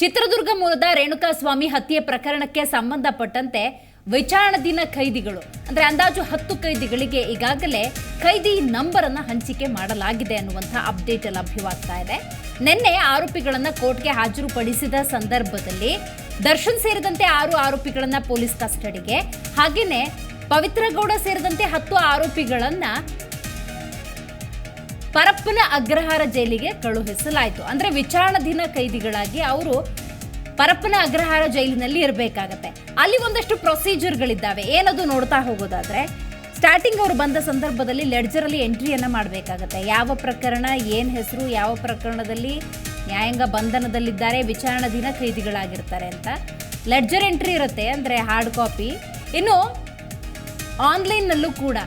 ಚಿತ್ರದುರ್ಗ ಮೂಲದ ರೇಣುಕಾಸ್ವಾಮಿ ಹತ್ಯೆ ಪ್ರಕರಣಕ್ಕೆ ಸಂಬಂಧಪಟ್ಟಂತೆ ವಿಚಾರಣಾಧೀನ ಕೈದಿಗಳು ಅಂದ್ರೆ ಅಂದಾಜು 10 ಕೈದಿಗಳಿಗೆ ಈಗಾಗಲೇ ಕೈದಿ ನಂಬರ್ ಅನ್ನು ಹಂಚಿಕೆ ಮಾಡಲಾಗಿದೆ ಅನ್ನುವಂಥ ಅಪ್ಡೇಟ್ ಲಭ್ಯವಾಗ್ತಾ ಇದೆ. ನಿನ್ನೆ ಆರೋಪಿಗಳನ್ನ ಕೋರ್ಟ್ಗೆ ಹಾಜರುಪಡಿಸಿದ ಸಂದರ್ಭದಲ್ಲಿ ದರ್ಶನ್ ಸೇರಿದಂತೆ 6 ಆರೋಪಿಗಳನ್ನ ಪೊಲೀಸ್ ಕಸ್ಟಡಿಗೆ, ಹಾಗೇನೆ ಪವಿತ್ರ ಗೌಡ ಸೇರಿದಂತೆ 10 ಆರೋಪಿಗಳನ್ನ ಪರಪ್ಪನ ಅಗ್ರಹಾರ ಜೈಲಿಗೆ ಕಳುಹಿಸಲಾಯಿತು. ಅಂದ್ರೆ ವಿಚಾರಣಾಧೀನ ಕೈದಿಗಳಾಗಿ ಅವರು ಪರಪ್ಪನ ಅಗ್ರಹಾರ ಜೈಲಿನಲ್ಲಿ ಇರಬೇಕಾಗತ್ತೆ. ಅಲ್ಲಿ ಒಂದಷ್ಟು ಪ್ರೊಸೀಜರ್ಗಳಿದ್ದಾವೆ. ಏನದು ನೋಡ್ತಾ ಹೋಗೋದಾದ್ರೆ, ಸ್ಟಾರ್ಟಿಂಗ್ ಅವರು ಬಂದ ಸಂದರ್ಭದಲ್ಲಿ ಲೆಡ್ಜರ್ ಅಲ್ಲಿ ಎಂಟ್ರಿಯನ್ನ ಮಾಡಬೇಕಾಗತ್ತೆ. ಯಾವ ಪ್ರಕರಣ, ಏನ್ ಹೆಸರು, ಯಾವ ಪ್ರಕರಣದಲ್ಲಿ ನ್ಯಾಯಾಂಗ ಬಂಧನದಲ್ಲಿದ್ದಾರೆ, ವಿಚಾರಣಾಧೀನ ಕೈದಿಗಳಾಗಿರ್ತಾರೆ ಅಂತ ಲೆಡ್ಜರ್ ಎಂಟ್ರಿ ಇರುತ್ತೆ, ಅಂದ್ರೆ ಹಾರ್ಡ್ ಕಾಪಿ. ಇನ್ನು ಆನ್ಲೈನ್ನಲ್ಲೂ ಕೂಡ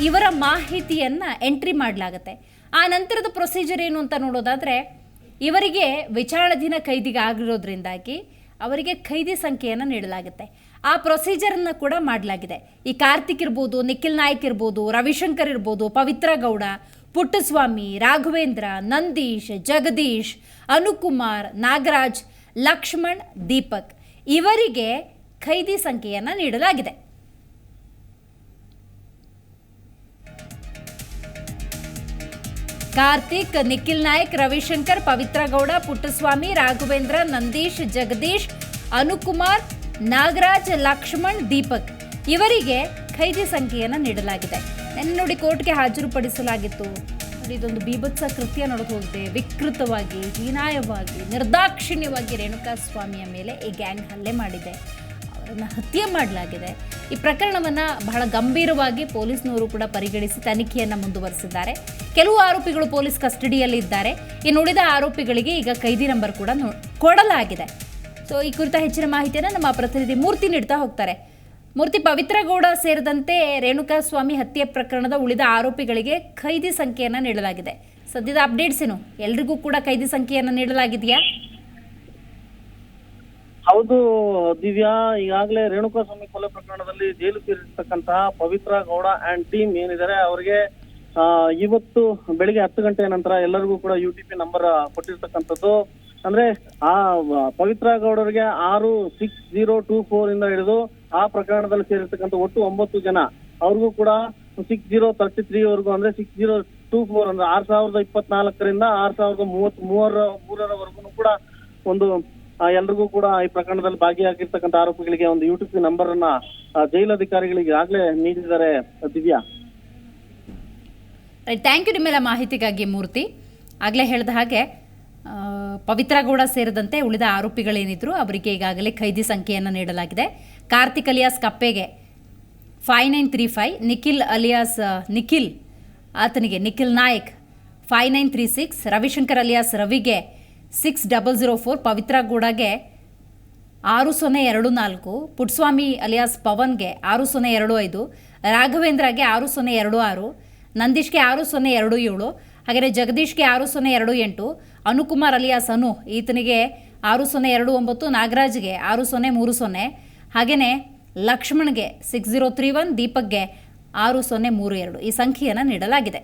ಇವರ ಮಾಹಿತಿಯನ್ನ ಎಂಟ್ರಿ ಮಾಡಲಾಗತ್ತೆ. ಆ ನಂತರದ ಪ್ರೊಸೀಜರ್ ಏನು ಅಂತ ನೋಡೋದಾದ್ರೆ, ಇವರಿಗೆ ವಿಚಾರಣಾಧೀನ ಕೈದಿಗೆ ಆಗಿರೋದ್ರಿಂದಾಗಿ ಅವರಿಗೆ ಖೈದಿ ಸಂಖ್ಯೆಯನ್ನು ನೀಡಲಾಗುತ್ತೆ. ಆ ಪ್ರೊಸೀಜರನ್ನು ಕೂಡ ಮಾಡಲಾಗಿದೆ. ಈ ಕಾರ್ತಿಕ್ ಇರ್ಬೋದು, ನಿಖಿಲ್ ನಾಯ್ಕ್ ಇರ್ಬೋದು, ರವಿಶಂಕರ್ ಇರ್ಬೋದು, ಪವಿತ್ರ ಗೌಡ, ಪುಟ್ಟಸ್ವಾಮಿ, ರಾಘವೇಂದ್ರ, ನಂದೀಶ್, ಜಗದೀಶ್, ಅನುಕುಮಾರ್, ನಾಗರಾಜ್, ಲಕ್ಷ್ಮಣ್, ದೀಪಕ್ ಇವರಿಗೆ ಖೈದಿ ಸಂಖ್ಯೆಯನ್ನು ನೀಡಲಾಗಿದೆ. ಕಾರ್ತಿಕ್, ನಿಖಿಲ್ ನಾಯ್ಕ್, ರವಿಶಂಕರ್, ಪವಿತ್ರ ಗೌಡ, ಪುಟ್ಟಸ್ವಾಮಿ, ರಾಘವೇಂದ್ರ, ನಂದೀಶ್, ಜಗದೀಶ್, ಅನುಕುಮಾರ್, ನಾಗರಾಜ್, ಲಕ್ಷ್ಮಣ್, ದೀಪಕ್ ಇವರಿಗೆ ಖೈದಿ ಸಂಖ್ಯೆಯನ್ನು ನೀಡಲಾಗಿದೆ. ನೋಡಿ, ಕೋರ್ಟ್ಗೆ ಹಾಜರುಪಡಿಸಲಾಗಿತ್ತು. ನೋಡಿ, ಇದೊಂದು ಬೀಭತ್ಸ ಕೃತ್ಯ ನಡೆದು ಹೋಗಿದೆ. ವಿಕೃತವಾಗಿ, ಹೀನಾಯವಾಗಿ, ನಿರ್ದಾಕ್ಷಿಣ್ಯವಾಗಿ ರೇಣುಕಾಸ್ವಾಮಿಯ ಮೇಲೆ ಈ ಗ್ಯಾಂಗ್ ಹಲ್ಲೆ ಮಾಡಿದೆ, ಅವರನ್ನು ಹತ್ಯೆ ಮಾಡಲಾಗಿದೆ. ಈ ಪ್ರಕರಣವನ್ನು ಬಹಳ ಗಂಭೀರವಾಗಿ ಪೊಲೀಸ್ನವರು ಕೂಡ ಪರಿಗಣಿಸಿ ತನಿಖೆಯನ್ನು ಮುಂದುವರೆಸಿದ್ದಾರೆ. ಕೆಲವು ಆರೋಪಿಗಳು ಪೊಲೀಸ್ ಕಸ್ಟಡಿಯಲ್ಲಿ ಇದ್ದಾರೆ. ಇನ್ನು ಉಳಿದ ಆರೋಪಿಗಳಿಗೆ ಈಗ ಕೈದಿ ನಂಬರ್ ಕೂಡ ಕೊಡಲಾಗಿದೆ. ಸೊ ಈ ಕುರಿತ ಹೆಚ್ಚಿನ ಮಾಹಿತಿಯನ್ನು ನಮ್ಮ ಪ್ರತಿನಿಧಿ ಮೂರ್ತಿ ನೀಡ್ತಾ ಹೋಗ್ತಾರೆ. ಮೂರ್ತಿ, ಪವಿತ್ರ ಗೌಡ ಸೇರಿದಂತೆ ರೇಣುಕಾಸ್ವಾಮಿ ಹತ್ಯೆ ಪ್ರಕರಣದ ಉಳಿದ ಆರೋಪಿಗಳಿಗೆ ಖೈದಿ ಸಂಖ್ಯೆಯನ್ನು ನೀಡಲಾಗಿದೆ. ಸದ್ಯದ ಅಪ್ಡೇಟ್ಸ್ ಏನು? ಎಲ್ರಿಗೂ ಕೂಡ ಖೈದಿ ಸಂಖ್ಯೆಯನ್ನು ನೀಡಲಾಗಿದೆಯಾ? ಹೌದು ದಿವ್ಯಾ, ಈಗಾಗಲೇ ರೇಣುಕಾಸ್ವಾಮಿ ಕೊಲೆ ಪ್ರಕರಣದಲ್ಲಿ ಜೈಲು ಸೇರಿರ್ತಕ್ಕಂತಹ ಪವಿತ್ರ ಗೌಡ ಅಂಡ್ ಟೀಮ್ ಏನಿದ್ದಾರೆ ಅವರಿಗೆ ಇವತ್ತು ಬೆಳಿಗ್ಗೆ 10 ಗಂಟೆಯ ನಂತರ ಎಲ್ಲರಿಗೂ ಕೂಡ UTP ನಂಬರ್ ಕೊಟ್ಟಿರ್ತಕ್ಕಂಥದ್ದು. ಅಂದ್ರೆ ಆ ಪವಿತ್ರ ಗೌಡರಿಗೆ 66024 ಇಂದ ಹಿಡಿದು ಆ ಪ್ರಕರಣದಲ್ಲಿ ಸೇರಿರ್ತಕ್ಕಂಥ ಒಟ್ಟು 9 ಜನ, ಅವ್ರಿಗೂ ಕೂಡ 6033 ವರೆಗೂ, ಅಂದ್ರೆ 6024 ಅಂದ್ರೆ 6024ರಿಂದ 6033ರವರೆಗೂ ಕೂಡ ಒಂದು ಎಲ್ರಿಗೂ ಕೂಡ ಈ ಪ್ರಕರಣದಲ್ಲಿ ಭಾಗಿಯಾಗಿರ್ತಕ್ಕಂಥ ಆರೋಪಿಗಳಿಗೆ ಒಂದು UTP ನಂಬರ್ ಅನ್ನ ಜೈಲಧಿಕಾರಿಗಳಿಗೆ ಆಗ್ಲೇ ನೀಡಿದ್ದಾರೆ. ದಿವ್ಯಾ, ಥ್ಯಾಂಕ್ ಯು ನಿಮ್ಮೆಲ್ಲ ಮಾಹಿತಿಗಾಗಿ ಮೂರ್ತಿ. ಆಗಲೇ ಹೇಳಿದ ಹಾಗೆ ಪವಿತ್ರ ಗೌಡ ಸೇರಿದಂತೆ ಉಳಿದ ಆರೋಪಿಗಳೇನಿದ್ರು ಅವರಿಗೆ ಈಗಾಗಲೇ ಖೈದಿ ಸಂಖ್ಯೆಯನ್ನು ನೀಡಲಾಗಿದೆ. ಕಾರ್ತಿಕ್ ಅಲಿಯಾಸ್ ಕಪ್ಪೆಗೆ 5935, ನಿಖಿಲ್ ಅಲಿಯಾಸ್ ನಿಖಿಲ್ ಆತನಿಗೆ ನಿಖಿಲ್ ನಾಯ್ಕ್ 5936, ರವಿಶಂಕರ್ ಅಲಿಯಾಸ್ ರವಿಗೆ 6004, ಪವಿತ್ರ ಗೌಡಗೆ 6024, ಪುಟ್ಟಸ್ವಾಮಿ ಅಲಿಯಾಸ್ ಪವನ್ಗೆ 6025, ರಾಘವೇಂದ್ರಗೆ 6026, ನಂದೀಶ್ಗೆ 6027, ಹಾಗೆಯೇ ಜಗದೀಶ್ಗೆ 6028, ಅನುಕುಮಾರ್ ಅಲಿಯಾಸ್ ಅನು ಈತನಿಗೆ 6029, ನಾಗರಾಜ್ಗೆ 6030, ಹಾಗೆಯೇ ಲಕ್ಷ್ಮಣ್ಗೆ 6031, ದೀಪಕ್ಗೆ 6032 ಈ ಸಂಖ್ಯೆಯನ್ನು ನೀಡಲಾಗಿದೆ.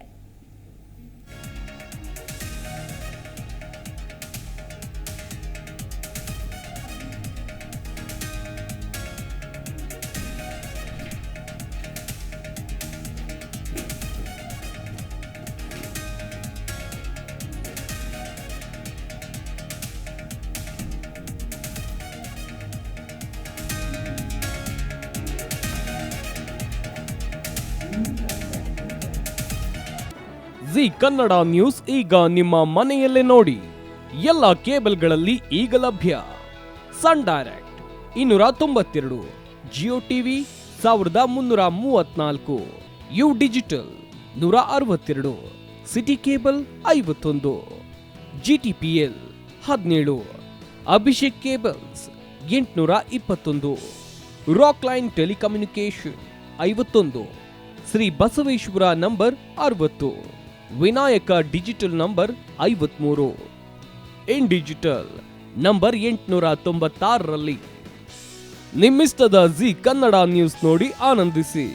ಜಿ ಕನ್ನಡ ನ್ಯೂಸ್ ಈಗ ನಿಮ್ಮ ಮನೆಯಲ್ಲೇ ನೋಡಿ. ಎಲ್ಲ ಕೇಬಲ್ಗಳಲ್ಲಿ ಈಗ ಲಭ್ಯ. Sun Direct 292, Jio TV 1334, U digital 162, city cable 51, GTPL 17, Abhishek cables 821, Rockline telecommunication 51, Shri Basaveshwara number 60, Vinayaka digital number 53, in digital number 896ರಲ್ಲಿ. ನಿಮ್ಮಿಷ್ಟದ ಜಿ ಕನ್ನಡ ನ್ಯೂಸ್ ನೋಡಿ ಆನಂದಿಸಿ.